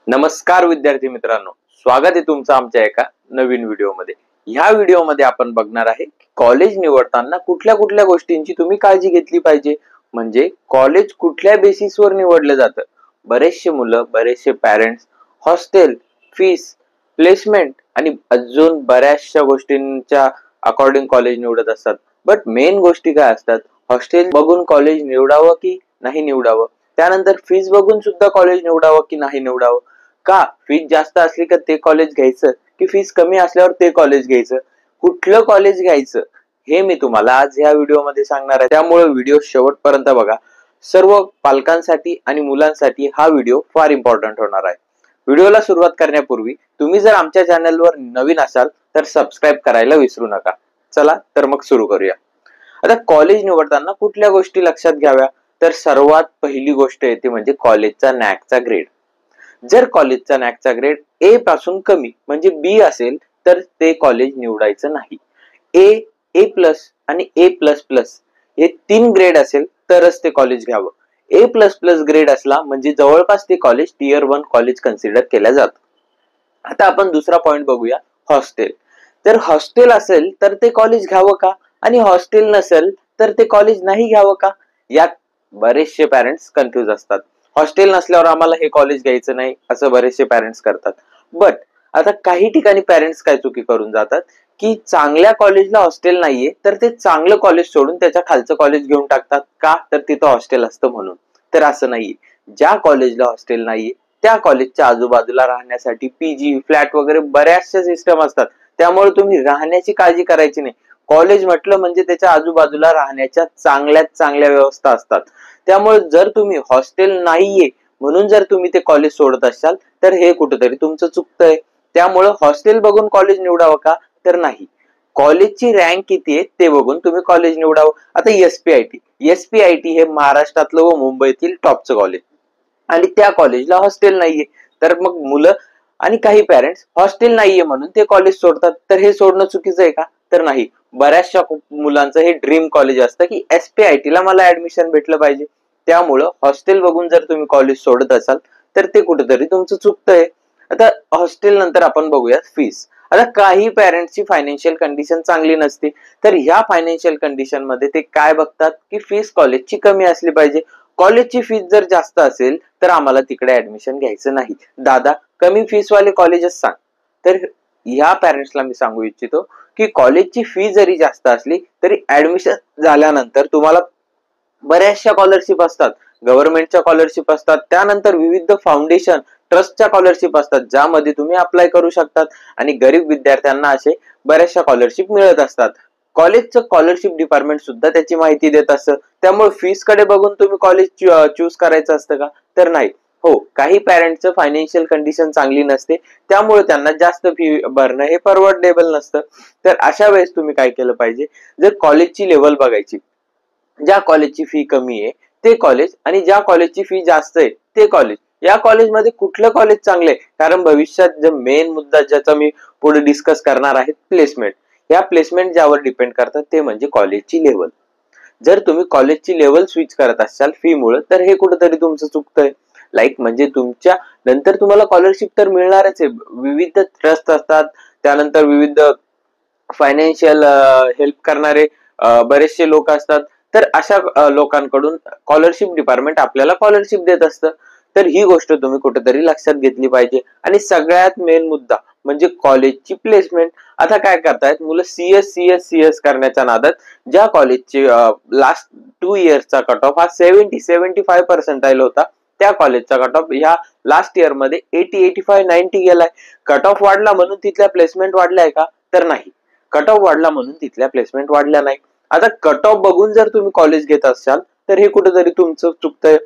नमस्कार विद्यार्थी मित्रांनो, स्वागत आहे तुमचं आमच्या एका नवीन व्हिडिओमध्ये। ह्या व्हिडिओमध्ये आपण बघणार आहे की कॉलेज निवडताना कुठल्या कुठल्या गोष्टींची तुम्ही काळजी घेतली पाहिजे, म्हणजे कॉलेज कुठल्या बेसिसवर निवडलं जातं। बरेचसे मुलं, बरेचसे पेरेंट्स हॉस्टेल, फीस, प्लेसमेंट आणि अजून बऱ्याचशा गोष्टींच्या अकॉर्डिंग कॉलेज निवडत असतात। बट मेन गोष्टी काय असतात, हॉस्टेल बघून कॉलेज निवडावं की नाही निवडावं, त्यानंतर फीस बघून सुद्धा कॉलेज निवडावं की नाही निवडावं, का फीस जास्त असली का ते कॉलेज घ्यायचं की फीस कमी असल्यावर ते कॉलेज घ्यायचं, कुठलं कॉलेज घ्यायचं हे मी तुम्हाला आज ह्या व्हिडिओमध्ये सांगणार आहे। त्यामुळे व्हिडिओ शेवटपर्यंत बघा। सर्व पालकांसाठी आणि मुलांसाठी हा व्हिडिओ फार इम्पॉर्टंट होणार आहे। व्हिडिओला सुरुवात करण्यापूर्वी तुम्ही जर आमच्या चॅनलवर नवीन असाल तर सबस्क्राइब करायला विसरू नका। चला तर मग सुरू करूया। आता कॉलेज निवडताना कुठल्या गोष्टी लक्षात घ्याव्या, तर सर्वात पहिली गोष्ट येते म्हणजे कॉलेजचा नॅकचा ग्रेड। जर कॉलेजचा नॅकचा ग्रेड ए पासून कमी म्हणजे बी असेल तर ते कॉलेज निवडायचं नाही। ए, ए प्लस आणि ए प्लस प्लस हे 3 ग्रेड असेल तरच ते कॉलेज घ्यावं। ए प्लस प्लस ग्रेड असला म्हणजे जवळपास ते कॉलेज टियर 1 कॉलेज कन्सिडर केल्या जातं। आता आपण दुसरा पॉइंट बघूया, हॉस्टेल। तर हॉस्टेल असेल तर ते कॉलेज घ्यावं का, आणि हॉस्टेल नसेल तर ते कॉलेज नाही घ्यावं का, यात बरेचसे पेरेंट्स कन्फ्युज असतात। हॉस्टेल नसल्यावर आम्हाला हे कॉलेज घ्यायचं नाही असं बरेचसे पेरेंट्स करतात। बट आता काही ठिकाणी पेरेंट्स काय चुकी करून जातात की चांगल्या कॉलेजला हॉस्टेल नाहीये तर ते चांगलं कॉलेज सोडून त्याच्या खालचं कॉलेज घेऊन टाकतात, का तर तिथं हॉस्टेल असतं म्हणून। तर असं नाहीये, ज्या कॉलेजला हॉस्टेल नाहीये त्या कॉलेजच्या आजूबाजूला राहण्यासाठी पीजी, फ्लॅट वगैरे बऱ्याचशा सिस्टम असतात, त्यामुळे तुम्ही राहण्याची काळजी करायची नाही। कॉलेज म्हटलं म्हणजे त्याच्या आजूबाजूला राहण्याच्या चांगल्यात चांगल्या व्यवस्था असतात। त्यामुळे जर तुम्ही हॉस्टेल नाहीये म्हणून जर तुम्ही ते कॉलेज सोडत असाल तर हे कुठेतरी तुमचं चुकतंय। त्यामुळे हॉस्टेल बघून कॉलेज निवडावं का, तर नाही, कॉलेजची रँक किती आहे ते बघून तुम्ही कॉलेज निवडावं। आता एसपीआयटी हे महाराष्ट्रातलं व मुंबईतील टॉपचं कॉलेज आणि त्या कॉलेजला हॉस्टेल नाहीये, तर मग मुलं आणि काही पेरेंट्स हॉस्टेल नाहीये म्हणून ते कॉलेज सोडतात। तर हे सोडणं चुकीचं आहे का, तर नाही। बऱ्याचशा मुलांचं हे ड्रीम कॉलेज असतं की एसपीआयटी ला मला ऍडमिशन भेटलं पाहिजे, त्यामुळं हॉस्टेल बघून जर तुम्ही कॉलेज सोडत असाल तर ते कुठेतरी तुमचं चुकतंय। आता हॉस्टेल नंतर आपण बघूया फीस। आता काही पेरेंट्सची फायनान्शियल कंडिशन चांगली नसते, तर ह्या फायनान्शियल कंडिशन मध्ये ते काय बघतात की फीस कॉलेजची कमी असली पाहिजे। कॉलेजची फीस जर जास्त असेल तर आम्हाला तिकडे ऍडमिशन घ्यायचं नाही, दादा कमी फीस वाले कॉलेजेस सांग। तर ह्या पेरेंट्सला मी सांगू इच्छितो की कॉलेजची फी जरी जास्त असली तरी ऍडमिशन झाल्यानंतर तुम्हाला बऱ्याचशा स्कॉलरशिप असतात, गव्हर्नमेंटच्या स्कॉलरशिप असतात, त्यानंतर विविध फाउंडेशन ट्रस्टच्या स्कॉलरशिप असतात ज्यामध्ये तुम्ही अप्लाय करू शकतात आणि गरीब विद्यार्थ्यांना असे बऱ्याचशा स्कॉलरशिप मिळत असतात। कॉलेजचं स्कॉलरशिप डिपार्टमेंट सुद्धा त्याची माहिती देत असतं, त्यामुळे फीस कडे बघून तुम्ही कॉलेज चूज करायचं असतं का, तर नाही। हो, काही पेरेंट्सचं फायनान्शियल कंडिशन चांगली नसते त्यामुळे त्यांना जास्त फी भरणं हे परवडेबल नसतं। तर अशा वेळेस तुम्ही काय केलं पाहिजे, जर कॉलेजची लेवल बघायची, ज्या कॉलेजची फी कमी आहे ते कॉलेज आणि ज्या कॉलेजची फी जास्त आहे ते कॉलेज, या कॉलेजमध्ये कुठलं कॉलेज चांगलं आहे, कारण भविष्यात जो मेन मुद्दा ज्याचा मी पुढे डिस्कस करणार आहे प्लेसमेंट, या प्लेसमेंट ज्यावर डिपेंड करतात ते म्हणजे कॉलेजची लेवल। जर तुम्ही कॉलेजची लेवल स्विच करत असाल फी मुळे तर हे कुठेतरी तुमचं चुकतंय। म्हणजे तुमच्या नंतर तुम्हाला स्कॉलरशिप तर मिळणारच आहे, विविध ट्रस्ट असतात, त्यानंतर विविध फायनान्शियल हेल्प करणारे बरेचसे लोक असतात, तर अशा लोकांकडून स्कॉलरशिप डिपार्टमेंट आपल्याला स्कॉलरशिप देत असतं। तर ही गोष्ट तुम्ही कुठेतरी लक्षात घेतली पाहिजे। आणि सगळ्यात मेन मुद्दा म्हणजे कॉलेजची प्लेसमेंट। आता काय करतायत मुलं, सीएस करण्याच्या नादात ज्या कॉलेजचे लास्ट 2 इयर्सचा कट ऑफ हा 75% होता, त्या कॉलेजचा कट ऑफ ह्या लास्ट इयर मध्ये 80, 85, 90 गेलाय। कट ऑफ वाढला म्हणून तिथल्या प्लेसमेंट वाढलाय का, तर नाही, कट ऑफ वाढला म्हणून तिथल्या प्लेसमेंट वाढल्या नाही। आता कट ऑफ बघून जर तुम्ही कॉलेज घेत असाल तर हे कुठेतरी तुमचं चुकतंय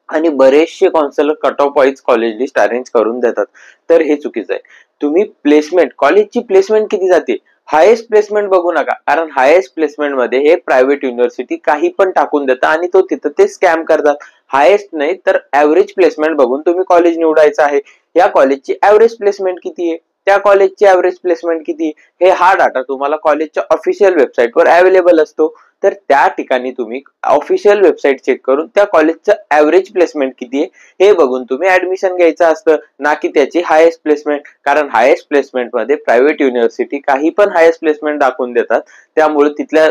आणि बरेचसे counsellor cut off wise college list arrange करून देतात, तर हे चुकीचं आहे। तुम्ही प्लेसमेंट, कॉलेजची प्लेसमेंट किती जाते, हायेस्ट प्लेसमेंट बघू नका, कारण हायेस्ट प्लेसमेंट मध्ये हे प्रायव्हेट युनिव्हर्सिटी काही पण टाकून देतात आणि तो तिथं ते स्कॅम करतात। हायेस्ट नाही तर ऍव्हरेज प्लेसमेंट बघून तुम्ही कॉलेज निवडायचं आहे। या कॉलेजची ऍव्हरेज प्लेसमेंट किती आहे, त्या कॉलेजची ऍव्हरेज प्लेसमेंट किती, हे हा डाटा तुम्हाला कॉलेजच्या ऑफिशियल वेबसाईटवर अवेलेबल असतो, तर त्या ठिकाणी तुम्ही ऑफिशियल वेबसाईट चेक करून त्या कॉलेजचं ऍव्हरेज प्लेसमेंट किती आहे हे बघून तुम्ही ऍडमिशन घ्यायचं असतं, ना की त्याची हायेस्ट प्लेसमेंट. कारण हायेस्ट प्लेसमेंट मध्ये प्रायव्हेट युनिव्हर्सिटी काही पण हायेस्ट प्लेसमेंट दाखवून देतात, त्यामुळे तिथल्या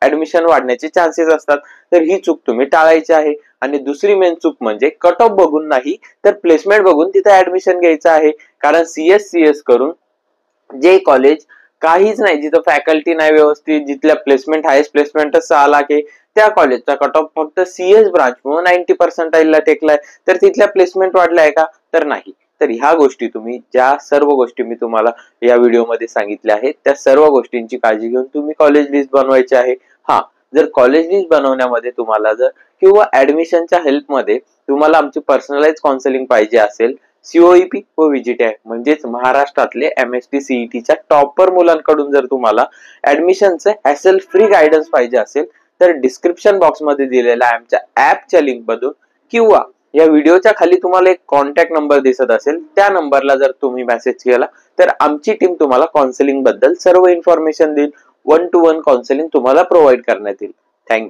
ऍडमिशन वाढण्याचे चान्सेस असतात. तर ही चूक तुम्ही टाळायची आहे. आणि दुसरी मेन चूक म्हणजे कट ऑफ बघून नाही तर प्लेसमेंट बघून तिथे ऍडमिशन घ्यायचं आहे. कारण CS करून जे कॉलेज काहीच नाही, जिथं फॅकल्टी नाही व्यवस्थित, जिथल्या प्लेसमेंट हायेस्ट प्लेसमेंटच 6 लाख आहे, त्या कॉलेजचा कट ऑफ फक्त CS ब्रांच म्हणून 90% टेकलाय. तर तिथल्या प्लेसमेंट वाढलाय का? तर नाही. तर ह्या गोष्टी तुम्ही, ज्या सर्व गोष्टी मी तुम्हाला या व्हिडिओमध्ये सांगितल्या आहेत, त्या सर्व गोष्टींची काळजी घेऊन तुम्ही कॉलेज लिस्ट बनवायची आहे. हा, जर कॉलेज लिस्ट बनवण्यामध्ये तुम्हाला जर किंवा ऍडमिशनच्या हेल्पमध्ये तुम्हाला आमची पर्सनलाइज काउन्सिलिंग पाहिजे असेल, COEP व VGTI म्हणजेच महाराष्ट्रातले MST CETच्या टॉपर मुलांकडून जर तुम्हाला ऍडमिशनचं हॅसल फ्री गायडन्स पाहिजे असेल, तर डिस्क्रिप्शन बॉक्स मध्ये दिलेल्या आमच्या ऍपच्या लिंक मधून किंवा या व्हिडिओच्या खाली तुम्हाला एक कॉन्टॅक्ट नंबर दिसत असेल, त्या नंबरला जर तुम्ही मेसेज केला तर आमची टीम तुम्हाला काउन्सिलिंग बद्दल सर्व इन्फॉर्मेशन देईल. 1-to-1 काउन्सिलिंग तुम्हाला प्रोव्हाइड करण्यात येईल. थँक्यू.